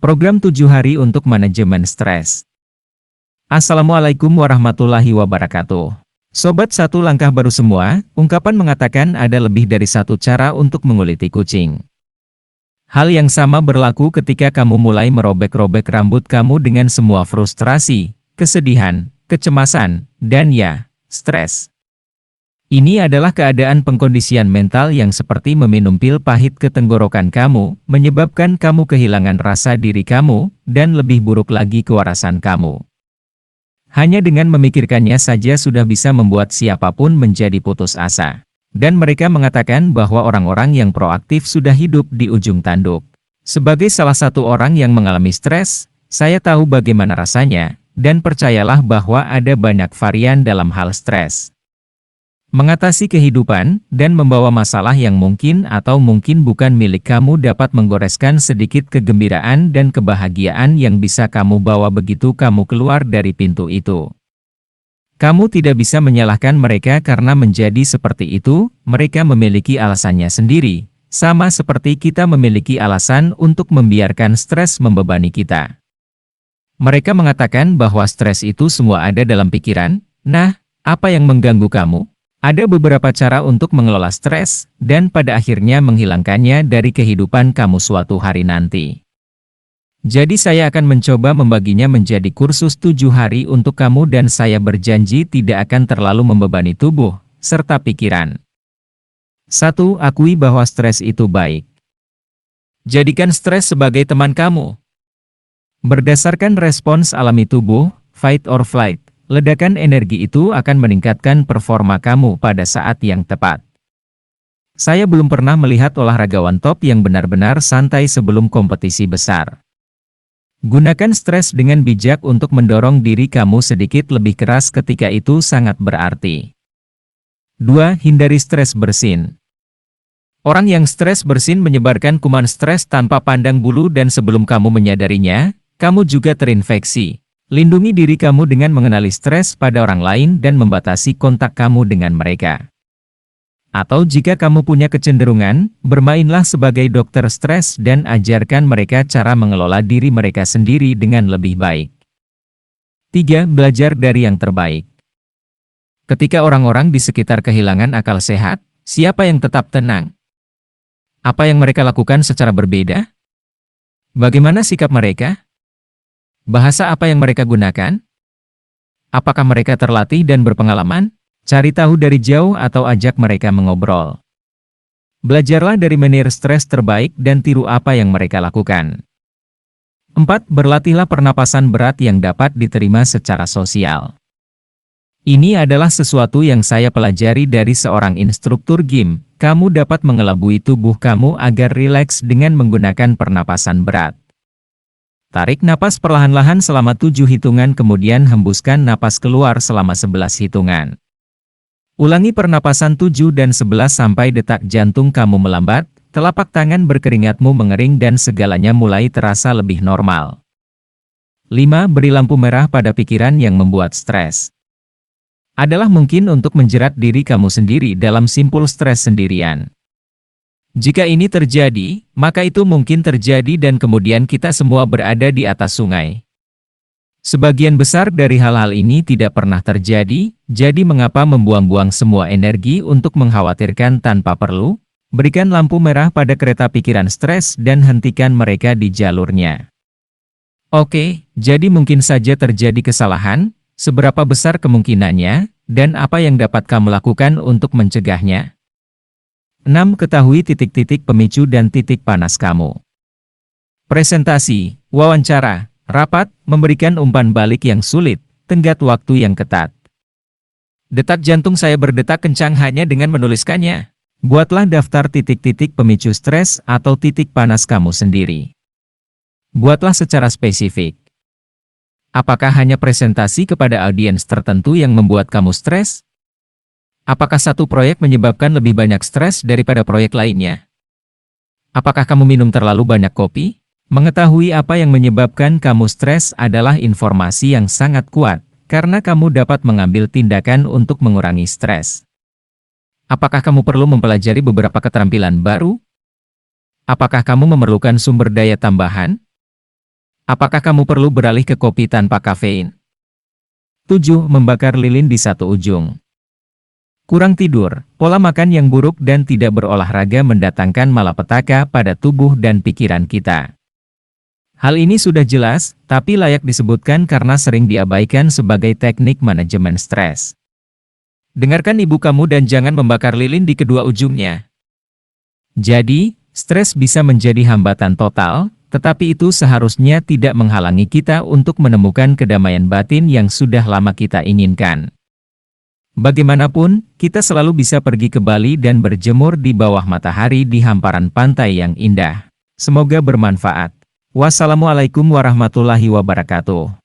Program 7 hari untuk manajemen stres. Assalamualaikum warahmatullahi wabarakatuh. Sobat satu langkah baru semua, ungkapan mengatakan ada lebih dari satu cara untuk menguliti kucing. Hal yang sama berlaku ketika kamu mulai merobek-robek rambut kamu dengan semua frustrasi, kesedihan, kecemasan, dan ya, stres. Ini adalah keadaan pengkondisian mental yang seperti meminum pil pahit ke tenggorokan kamu, menyebabkan kamu kehilangan rasa diri kamu, dan lebih buruk lagi kewarasan kamu. Hanya dengan memikirkannya saja sudah bisa membuat siapapun menjadi putus asa. Dan mereka mengatakan bahwa orang-orang yang proaktif sudah hidup di ujung tanduk. Sebagai salah satu orang yang mengalami stres, saya tahu bagaimana rasanya, dan percayalah bahwa ada banyak varian dalam hal stres. Mengatasi kehidupan, dan membawa masalah yang mungkin atau mungkin bukan milik kamu dapat menggoreskan sedikit kegembiraan dan kebahagiaan yang bisa kamu bawa begitu kamu keluar dari pintu itu. Kamu tidak bisa menyalahkan mereka karena menjadi seperti itu, mereka memiliki alasannya sendiri, sama seperti kita memiliki alasan untuk membiarkan stres membebani kita. Mereka mengatakan bahwa stres itu semua ada dalam pikiran. Nah, apa yang mengganggu kamu? Ada beberapa cara untuk mengelola stres, dan pada akhirnya menghilangkannya dari kehidupan kamu suatu hari nanti. Jadi saya akan mencoba membaginya menjadi kursus 7 hari untuk kamu dan saya berjanji tidak akan terlalu membebani tubuh, serta pikiran. 1. Akui bahwa stres itu baik. Jadikan stres sebagai teman kamu. Berdasarkan respons alami tubuh, fight or flight, ledakan energi itu akan meningkatkan performa kamu pada saat yang tepat. Saya belum pernah melihat olahragawan top yang benar-benar santai sebelum kompetisi besar. Gunakan stres dengan bijak untuk mendorong diri kamu sedikit lebih keras ketika itu sangat berarti. 2. Hindari stres bersin. Orang yang stres bersin menyebarkan kuman stres tanpa pandang bulu dan sebelum kamu menyadarinya, kamu juga terinfeksi. Lindungi diri kamu dengan mengenali stres pada orang lain dan membatasi kontak kamu dengan mereka. Atau jika kamu punya kecenderungan, bermainlah sebagai dokter stres dan ajarkan mereka cara mengelola diri mereka sendiri dengan lebih baik. 3. Belajar dari yang terbaik. Ketika orang-orang di sekitar kehilangan akal sehat, siapa yang tetap tenang? Apa yang mereka lakukan secara berbeda? Bagaimana sikap mereka? Bahasa apa yang mereka gunakan? Apakah mereka terlatih dan berpengalaman? Cari tahu dari jauh atau ajak mereka mengobrol. Belajarlah dari manir stres terbaik dan tiru apa yang mereka lakukan. 4. Berlatihlah pernapasan berat yang dapat diterima secara sosial. Ini adalah sesuatu yang saya pelajari dari seorang instruktur gym. Kamu dapat mengelabui tubuh kamu agar rileks dengan menggunakan pernapasan berat. Tarik napas perlahan-lahan selama 7 hitungan kemudian hembuskan napas keluar selama 11 hitungan. Ulangi pernapasan 7 dan 11 sampai detak jantung kamu melambat, telapak tangan berkeringatmu mengering dan segalanya mulai terasa lebih normal. 5. Beri lampu merah pada pikiran yang membuat stres. Adalah mungkin untuk menjerat diri kamu sendiri dalam simpul stres sendirian. Jika ini terjadi, maka itu mungkin terjadi dan kemudian kita semua berada di atas sungai. Sebagian besar dari hal-hal ini tidak pernah terjadi, jadi mengapa membuang-buang semua energi untuk mengkhawatirkan tanpa perlu? Berikan lampu merah pada kereta pikiran stres dan hentikan mereka di jalurnya. Oke, jadi mungkin saja terjadi kesalahan, seberapa besar kemungkinannya, dan apa yang dapat kamu lakukan untuk mencegahnya? 6. Ketahui titik-titik pemicu dan titik panas kamu. Presentasi, wawancara, rapat, memberikan umpan balik yang sulit, tenggat waktu yang ketat. Detak jantung saya berdetak kencang hanya dengan menuliskannya. Buatlah daftar titik-titik pemicu stres atau titik panas kamu sendiri. Buatlah secara spesifik. Apakah hanya presentasi kepada audiens tertentu yang membuat kamu stres? Apakah satu proyek menyebabkan lebih banyak stres daripada proyek lainnya? Apakah kamu minum terlalu banyak kopi? Mengetahui apa yang menyebabkan kamu stres adalah informasi yang sangat kuat, karena kamu dapat mengambil tindakan untuk mengurangi stres. Apakah kamu perlu mempelajari beberapa keterampilan baru? Apakah kamu memerlukan sumber daya tambahan? Apakah kamu perlu beralih ke kopi tanpa kafein? 7. Membakar lilin di satu ujung. Kurang tidur, pola makan yang buruk dan tidak berolahraga mendatangkan malapetaka pada tubuh dan pikiran kita. Hal ini sudah jelas, tapi layak disebutkan karena sering diabaikan sebagai teknik manajemen stres. Dengarkan ibu kamu dan jangan membakar lilin di kedua ujungnya. Jadi, stres bisa menjadi hambatan total, tetapi itu seharusnya tidak menghalangi kita untuk menemukan kedamaian batin yang sudah lama kita inginkan. Bagaimanapun, kita selalu bisa pergi ke Bali dan berjemur di bawah matahari di hamparan pantai yang indah. Semoga bermanfaat. Wassalamualaikum warahmatullahi wabarakatuh.